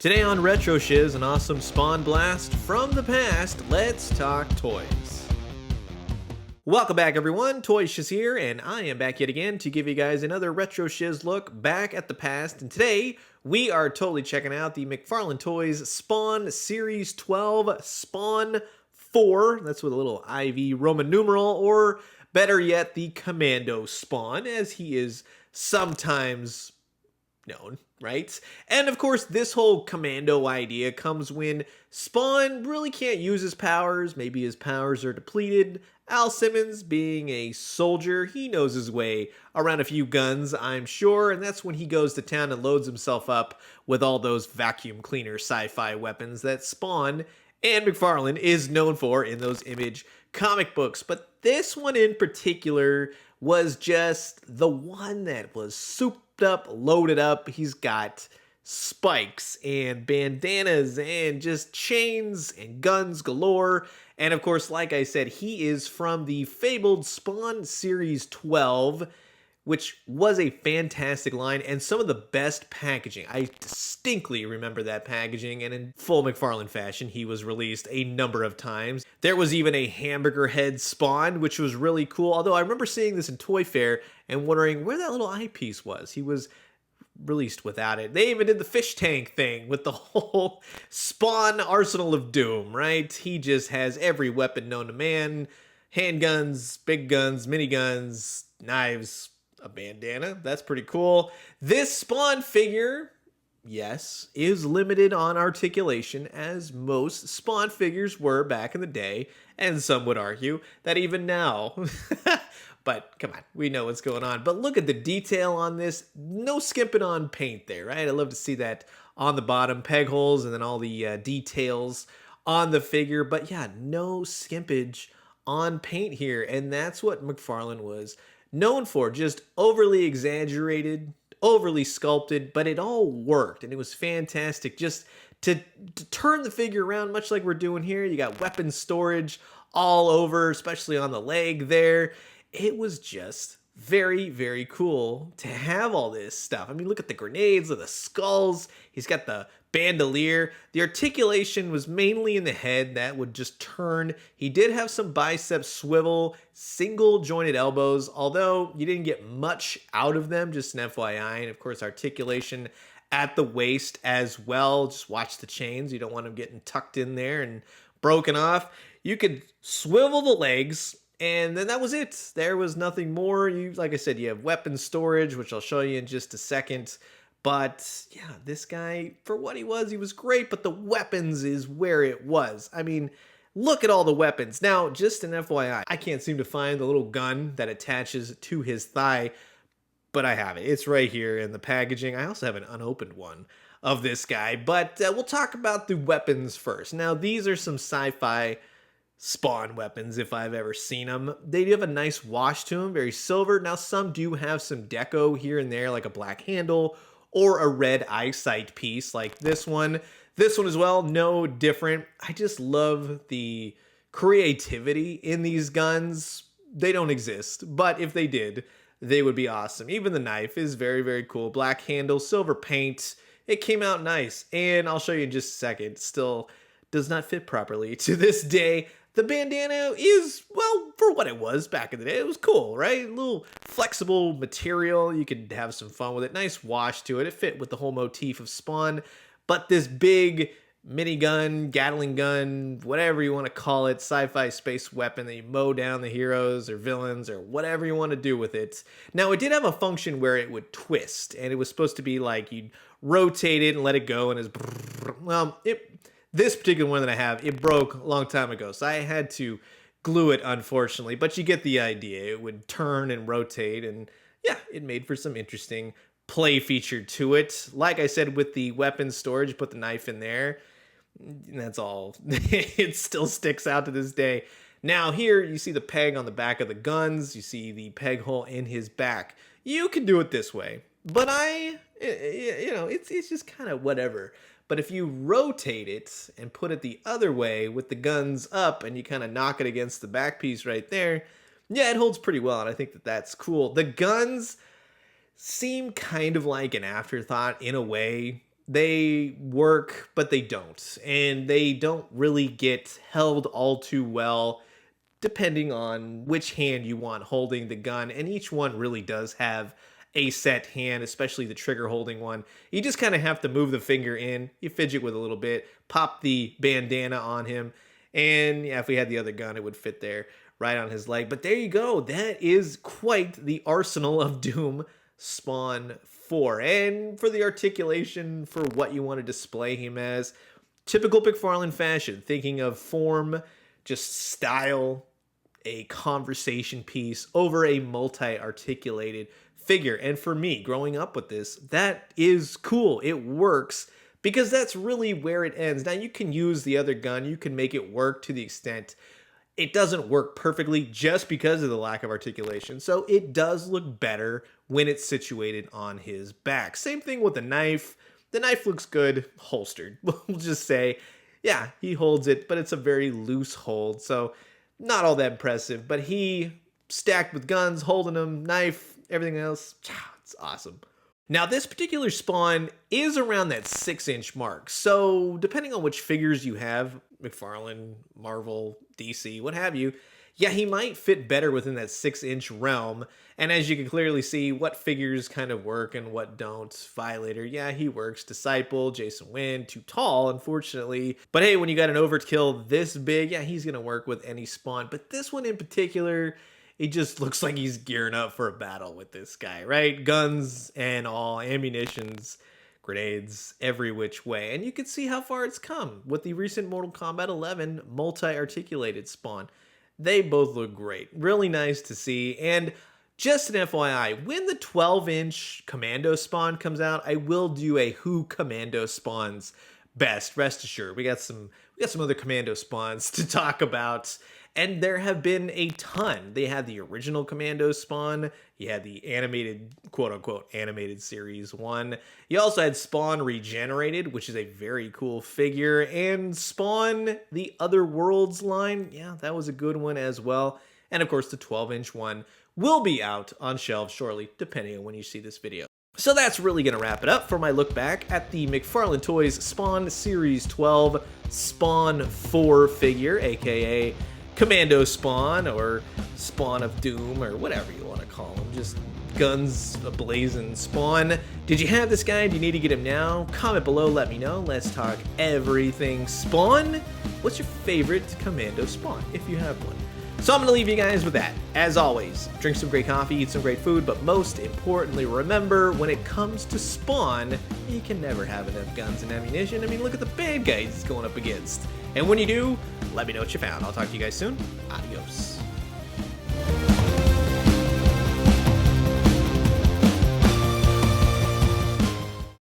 Today on Retro Shiz, an awesome Spawn blast from the past. Let's talk toys. Welcome back, everyone. Toy Shiz here, and I am back yet again to give you guys another Retro Shiz look back at the past. And today, we are totally checking out the McFarlane Toys Spawn Series 12 Spawn 4. That's with a little IV Roman numeral, or better yet, the Commando Spawn, as he is sometimes known, right? And of course, this whole commando idea comes when Spawn really can't use his powers. Maybe his powers are depleted. Al Simmons, being a soldier, he knows his way around a few guns, I'm sure, and that's when he goes to town and loads himself up with all those vacuum cleaner sci-fi weapons that Spawn and McFarlane is known for in those Image comic books. But this one in particular was just the one that was souped up, loaded up. He's got spikes and bandanas and just chains and guns galore. And of course, like I said, he is from the fabled Spawn Series 12, which was a fantastic line and some of the best packaging. I distinctly remember that packaging, and in full McFarlane fashion, he was released a number of times. There was even a hamburger head Spawn, which was really cool, although I remember seeing this in Toy Fair and wondering where that little eyepiece was. He was released without it. They even did the fish tank thing with the whole Spawn Arsenal of Doom, right? He just has every weapon known to man. Handguns, big guns, miniguns, knives, a bandana. That's pretty cool. This Spawn figure, yes, is limited on articulation, as most Spawn figures were back in the day, and some would argue that even now. But come on, we know what's going on. But look at the detail on this. No skimping on paint there, right? I love to see that on the bottom, peg holes, and then all the details on the figure. But yeah, no skimpage on paint here, and that's what McFarlane was known for. Just overly exaggerated, overly sculpted, but it all worked, and it was fantastic. Just to turn the figure around, much like we're doing here. You got weapon storage all over, especially on the leg there. It was just very, very cool to have all this stuff. I mean, look at the grenades, the skulls. He's got the bandolier. The articulation was mainly in the head. That would just turn. He did have some bicep swivel, single jointed elbows, although you didn't get much out of them, just an FYI. And of course, articulation at the waist as well. Just watch the chains. You don't want them getting tucked in there and broken off. You could swivel the legs, and then that was it. There was nothing more. Like I said, you have weapon storage, which I'll show you in just a second. But yeah, this guy, for what he was great, but the weapons is where it was. I mean, look at all the weapons. Now, just an FYI, I can't seem to find the little gun that attaches to his thigh, but I have it. It's right here in the packaging. I also have an unopened one of this guy, but we'll talk about the weapons first. Now, these are some sci-fi Spawn weapons, if I've ever seen them. They do have a nice wash to them, very silver. Now, some do have some deco here and there, like a black handle or a red eyesight piece like this one. This one as well, no different. I just love the creativity in these guns. They don't exist, but if they did, they would be awesome. Even the knife is very, very cool. Black handle, silver paint. It came out nice, and I'll show you in just a second. Still does not fit properly to this day. The bandana is, well, for what it was back in the day, it was cool, right? A little flexible material. You could have some fun with it. Nice wash to it. It fit with the whole motif of Spawn. But this big minigun, Gatling gun, whatever you want to call it, sci-fi space weapon that you mow down the heroes or villains or whatever you want to do with it. Now, it did have a function where it would twist, and it was supposed to be like you'd rotate it and let it go, and this particular one that I have, it broke a long time ago, so I had to glue it, unfortunately. But you get the idea. It would turn and rotate, and yeah, it made for some interesting play feature to it. Like I said, with the weapon storage, put the knife in there, and that's all. It still sticks out to this day. Now here, you see the peg on the back of the guns. You see the peg hole in his back. You can do it this way, but it's just kind of whatever. But if you rotate it and put it the other way with the guns up and you kind of knock it against the back piece right there, yeah, it holds pretty well, and I think that that's cool. The guns seem kind of like an afterthought in a way. They work, but they don't. And they don't really get held all too well depending on which hand you want holding the gun. And each one really does have a set hand, especially the trigger holding one. You just kind of have to move the finger in, you fidget with a little bit, pop the bandana on him, and yeah, if we had the other gun, it would fit there right on his leg. But there you go. That is quite the arsenal of Doom Spawn 4. And for the articulation, for what you want to display him as, typical McFarlane fashion, thinking of form, just style, a conversation piece over a multi-articulated figure. And for me, growing up with this, that is cool. It works because that's really where it ends. Now, you can use the other gun. You can make it work to the extent it doesn't work perfectly just because of the lack of articulation. So it does look better when it's situated on his back. Same thing with the knife. The knife looks good holstered. We'll just say, yeah, he holds it, but it's a very loose hold. So not all that impressive, but he stacked with guns, holding them, knife, everything else. It's awesome. Now, this particular Spawn is around that 6-inch mark. So depending on which figures you have, McFarlane, Marvel, DC, what have you, yeah, he might fit better within that 6-inch realm. And as you can clearly see, what figures kind of work and what don't. Violator, yeah, he works. Disciple, Jason Wynn, too tall, unfortunately. But hey, when you got an overkill this big, yeah, he's going to work with any Spawn. But this one in particular, it just looks like he's gearing up for a battle with this guy, right? Guns and all, ammunitions, grenades, every which way. And you can see how far it's come with the recent Mortal Kombat 11 multi-articulated Spawn. They both look great. Really nice to see. And just an FYI, when the 12-inch Commando Spawn comes out, I will do a Who Commando Spawns Best. Rest assured, we got some other Commando Spawns to talk about. And there have been a ton. They had the original Commando Spawn. You had the animated, quote-unquote, animated Series 1. You also had Spawn Regenerated, which is a very cool figure. And Spawn, the Other Worlds line, yeah, that was a good one as well. And, of course, the 12-inch one will be out on shelves shortly, depending on when you see this video. So that's really going to wrap it up for my look back at the McFarlane Toys Spawn Series 12 Spawn 4 figure, aka Commando Spawn, or Spawn of Doom, or whatever you want to call him. Just guns ablazing Spawn. Did you have this guy? Do you need to get him now? Comment below, let me know. Let's talk everything Spawn. What's your favorite Commando Spawn, if you have one? So I'm going to leave you guys with that. As always, drink some great coffee, eat some great food, but most importantly, remember, when it comes to Spawn, you can never have enough guns and ammunition. I mean, look at the bad guys he's going up against. And when you do, let me know what you found. I'll talk to you guys soon. Adios.